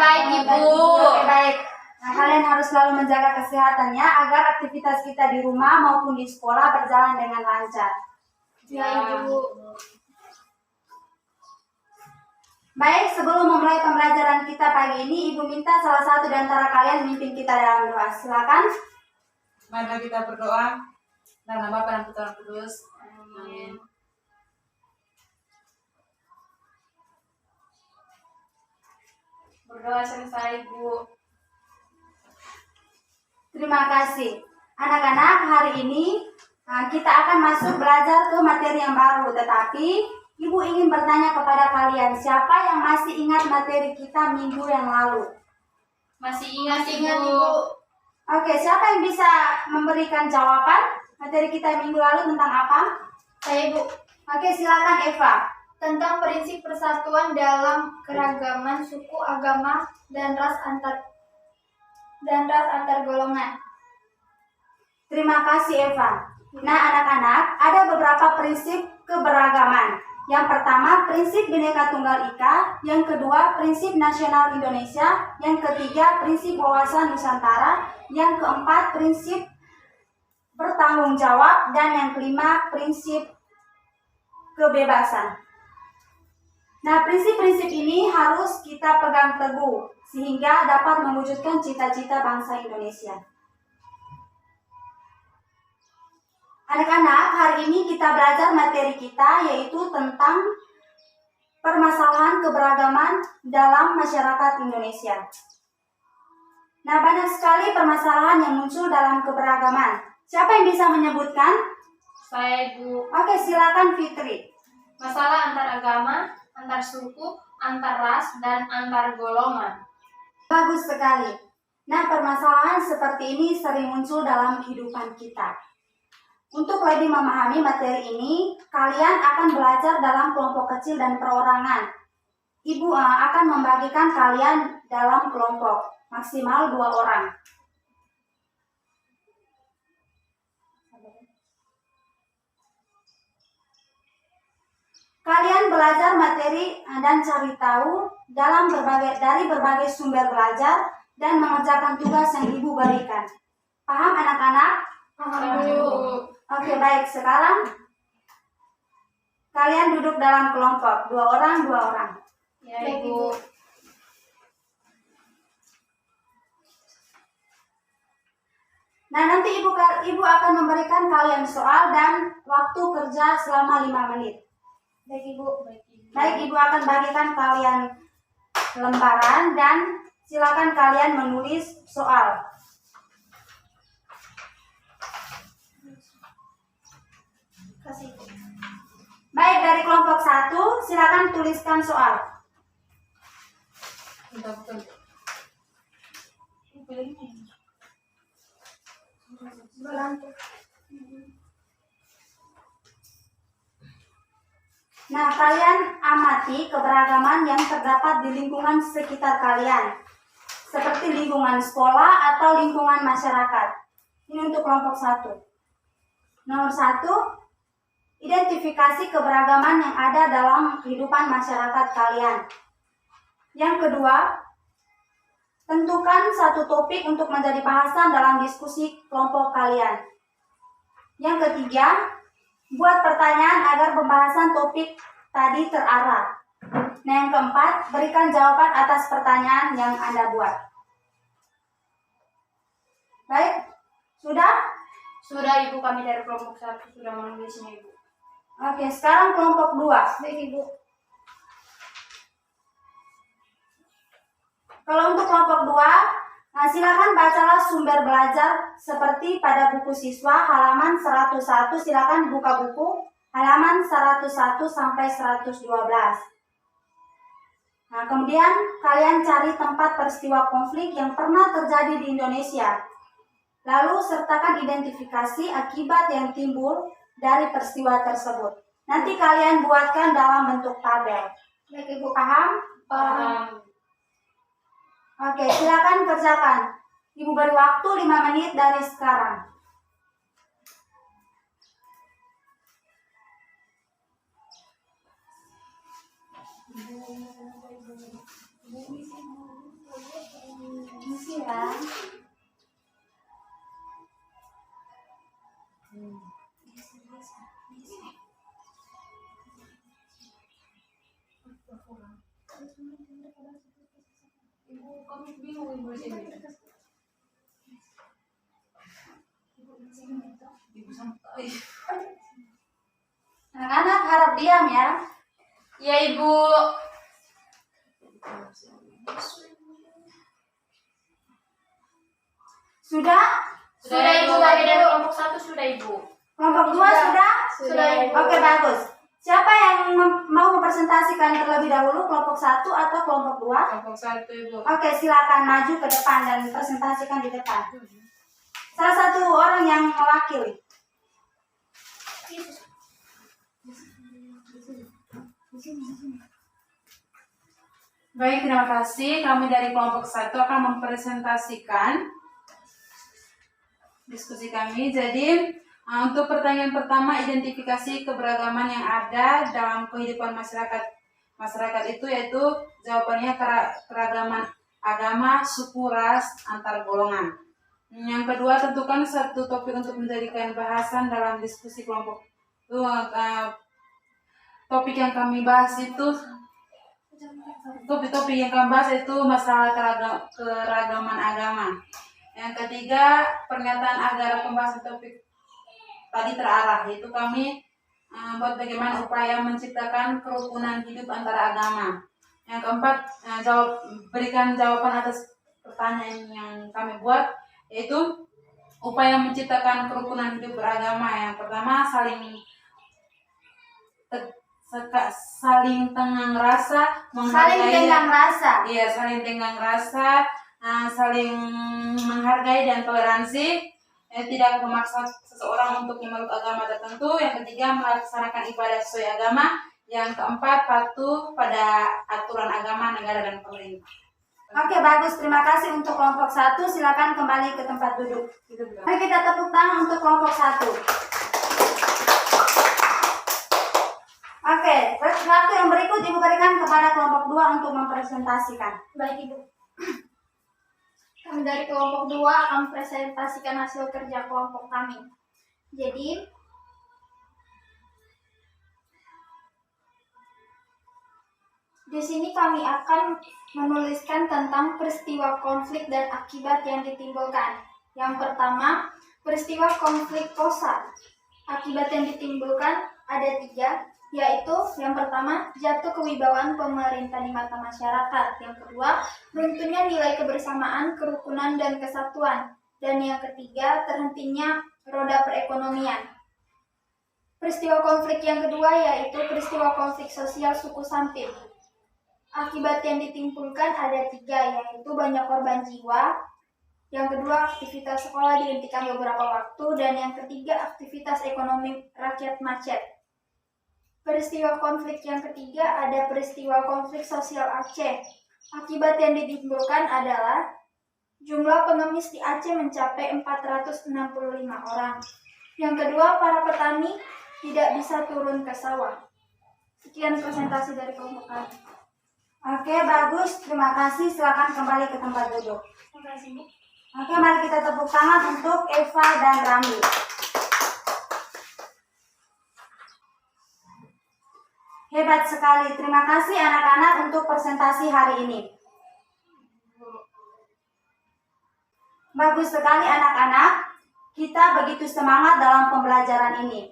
baik Ibu. Oke, baik. Nah, kalian harus selalu menjaga kesehatannya agar aktivitas kita di rumah maupun di sekolah berjalan dengan lancar. Ya Ibu. Baik, sebelum memulai pembelajaran kita pagi ini, Ibu minta salah satu di antara kalian memimpin kita dalam doa. Silakan. Mari kita berdoa. Dalam nama Bapa dan Putra dan Roh Kudus. Amin. Berdoa selesai Ibu. Terima kasih. Anak-anak, hari ini kita akan masuk belajar ke materi yang baru. Tetapi, Ibu ingin bertanya kepada kalian, siapa yang masih ingat materi kita minggu yang lalu? Masih ingat Ibu. Oke, siapa yang bisa memberikan jawaban? Materi kita minggu lalu tentang apa? Saya Ibu. Oke, silakan Eva. Tentang prinsip persatuan dalam keragaman suku, agama, dan ras antar golongan. Terima kasih Eva. Nah, anak-anak, ada beberapa prinsip keberagaman. Yang pertama, prinsip Bhinneka Tunggal Ika. Yang kedua, prinsip nasional Indonesia. Yang ketiga, prinsip wawasan Nusantara. Yang keempat, prinsip bertanggung jawab. Dan yang kelima, prinsip kebebasan. Nah, prinsip-prinsip ini harus kita pegang teguh sehingga dapat mewujudkan cita-cita bangsa Indonesia. Anak-anak, hari ini kita belajar materi kita yaitu tentang permasalahan keberagaman dalam masyarakat Indonesia. Nah, banyak sekali permasalahan yang muncul dalam keberagaman. Siapa yang bisa menyebutkan? Saya Ibu. Oke, silakan Fitri. Masalah antar agama, antar suku, antar ras, dan antar golongan. Bagus sekali. Nah, permasalahan seperti ini sering muncul dalam kehidupan kita. Untuk lebih memahami materi ini, kalian akan belajar dalam kelompok kecil dan perorangan. Ibu akan membagikan kalian dalam kelompok, maksimal 2 orang. Kalian belajar materi dan cari tahu dari berbagai sumber belajar dan mengerjakan tugas yang Ibu berikan. Paham anak-anak? Paham Ibu. Oke, baik. Sekarang kalian duduk dalam kelompok, 2 orang, 2 orang. Ya Ibu. Nah, nanti Ibu akan memberikan kalian soal dan waktu kerja selama 5 menit. Baik Ibu. Baik, Ibu akan bagikan kalian lembaran dan silakan kalian menulis soal. Kasih Ibu. Baik, dari kelompok 1, silakan tuliskan soal. Nah, kalian amati keberagaman yang terdapat di lingkungan sekitar kalian, seperti lingkungan sekolah atau lingkungan masyarakat. Ini untuk kelompok 1. Nomor 1, identifikasi keberagaman yang ada dalam kehidupan masyarakat kalian. Yang kedua, tentukan satu topik untuk menjadi bahasan dalam diskusi kelompok kalian. Yang ketiga, buat pertanyaan agar pembahasan topik tadi terarah. Nah, yang keempat, berikan jawaban atas pertanyaan yang Anda buat. Baik, sudah? Sudah Ibu, kami dari kelompok 1 sudah menulisnya Ibu. Oke, sekarang kelompok 2. Baik Ibu. Kalau untuk kelompok 2, silakan bacalah sumber belajar seperti pada buku siswa halaman 101, silakan buka buku halaman 101 sampai 112. Nah, kemudian kalian cari tempat peristiwa konflik yang pernah terjadi di Indonesia. Lalu sertakan identifikasi akibat yang timbul dari peristiwa tersebut. Nanti kalian buatkan dalam bentuk tabel. Baik Ibu, paham? Paham. Oke, silakan kerjakan. Ibu beri waktu 5 menit dari sekarang. ya. Ibu, kami bingung ibu sini. Ibu sampai. Anak-anak harap diam ya. Ya Ibu. Sudah? Sudah Ibu, kami dari kelompok 1 sudah Ibu. Kelompok 2 sudah? Sudah, Ibu. Oke, bagus. Siapa yang mau mempresentasikan terlebih dahulu, kelompok 1 atau kelompok 2? Kelompok 1 Ibu. Oke, silakan maju ke depan dan presentasikan di depan. Salah satu orang yang mewakili. Baik, terima kasih. Kami dari kelompok 1 akan mempresentasikan diskusi kami. Jadi, untuk pertanyaan pertama, identifikasi keberagaman yang ada dalam kehidupan masyarakat. Masyarakat itu yaitu jawabannya keragaman agama, suku, ras, antar golongan. Yang kedua, tentukan satu topik untuk menjadikan bahasan dalam diskusi kelompok. Topik yang kami bahas itu topik-topik yang kami bahas itu masalah keragaman agama. Yang ketiga, pernyataan agar pembahasan topik tadi terarah, yaitu kami buat bagaimana upaya menciptakan kerukunan hidup antara agama. Yang keempat, berikan jawaban atas pertanyaan yang kami buat, yaitu upaya menciptakan kerukunan hidup beragama. Yang pertama, saling tenggang rasa, Saling tenggang rasa. Iya, saling tenggang rasa, saling menghargai dan toleransi. Tidak memaksa seseorang untuk memeluk agama tertentu. Yang ketiga, melaksanakan ibadah sesuai agama. Yang keempat, patuh pada aturan agama, negara, dan pemerintah. Oke, bagus. Terima kasih untuk kelompok 1. Silakan kembali ke tempat duduk. Mari kita tepuk tangan untuk kelompok 1. Oke, waktu yang berikut Ibu berikan kepada kelompok 2 untuk mempresentasikan. Baik, Ibu. Kami dari kelompok 2 akan presentasikan hasil kerja kelompok kami. Jadi, di sini kami akan menuliskan tentang peristiwa konflik dan akibat yang ditimbulkan. Yang pertama, peristiwa konflik Kosa. Akibat yang ditimbulkan ada 3, yaitu yang pertama, jatuh kewibawaan pemerintah di mata masyarakat. Yang kedua, runtuhnya nilai kebersamaan, kerukunan, dan kesatuan. Dan yang ketiga, terhentinya roda perekonomian. Peristiwa konflik yang kedua yaitu peristiwa konflik sosial suku Sampit. Akibat yang ditimbulkan ada 3, yaitu banyak korban jiwa. Yang kedua, aktivitas sekolah dihentikan beberapa waktu. Dan yang ketiga, aktivitas ekonomi rakyat macet. Peristiwa konflik yang ketiga ada peristiwa konflik sosial Aceh. Akibat yang ditimbulkan adalah jumlah pengemis di Aceh mencapai 465 orang. Yang kedua, para petani tidak bisa turun ke sawah. Sekian presentasi dari kelompok kami. Oke, bagus. Terima kasih. Silakan kembali ke tempat duduk. Terima kasih, Bu. Oke, mari kita tepuk tangan untuk Eva dan Ramli. Hebat sekali. Terima kasih anak-anak untuk presentasi hari ini. Bagus sekali anak-anak. Kita begitu semangat dalam pembelajaran ini.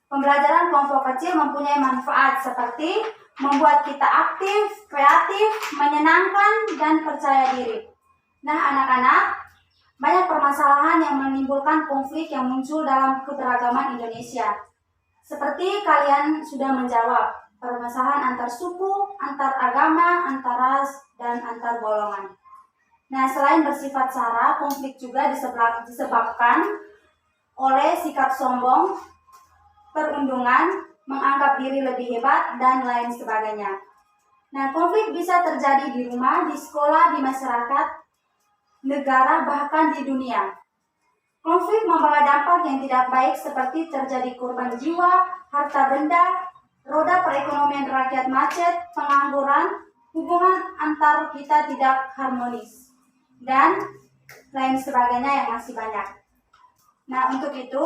Pembelajaran kelompok kecil mempunyai manfaat seperti membuat kita aktif, kreatif, menyenangkan, dan percaya diri. Nah anak-anak, banyak permasalahan yang menimbulkan konflik yang muncul dalam keberagaman Indonesia. Seperti kalian sudah menjawab, permasalahan antar suku, antar agama, antar ras, dan antar golongan. Nah, selain bersifat sara, konflik juga disebabkan oleh sikap sombong, perundungan, menganggap diri lebih hebat, dan lain sebagainya. Nah, konflik bisa terjadi di rumah, di sekolah, di masyarakat, negara, bahkan di dunia. Konflik membawa dampak yang tidak baik seperti terjadi korban jiwa, harta benda, roda perekonomian rakyat macet, pengangguran, hubungan antar kita tidak harmonis. dan lain sebagainya yang masih banyak. Nah, untuk itu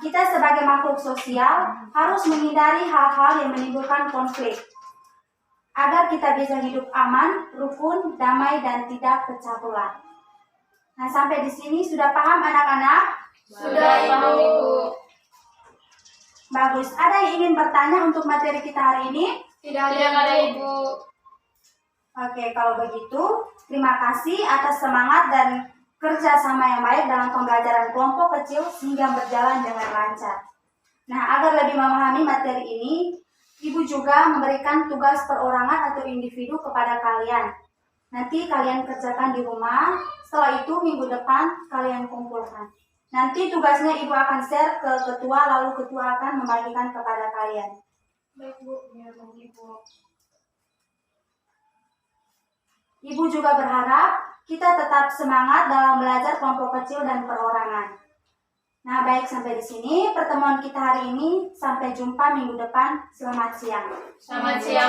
kita sebagai makhluk sosial harus menghindari hal-hal yang menimbulkan konflik agar kita bisa hidup aman, rukun, damai, dan tidak pecah belah. Nah, sampai di sini sudah paham anak-anak? Sudah, Ibu. Bagus. Ada yang ingin bertanya untuk materi kita hari ini? Tidak Tidak ada, Ibu. Oke, kalau begitu, terima kasih atas semangat dan kerja sama yang baik dalam pembelajaran kelompok kecil sehingga berjalan dengan lancar. Nah, agar lebih memahami materi ini, Ibu juga memberikan tugas perorangan atau individu kepada kalian. Nanti kalian kerjakan di rumah, setelah itu minggu depan kalian kumpulkan. Nanti tugasnya Ibu akan share ke ketua, lalu ketua akan membagikan kepada kalian. Baik, Bu. Ya, Ibu. Ibu juga berharap kita tetap semangat dalam belajar kelompok kecil dan perorangan. Nah, baik, sampai di sini pertemuan kita hari ini. Sampai jumpa minggu depan. Selamat siang. Selamat siang.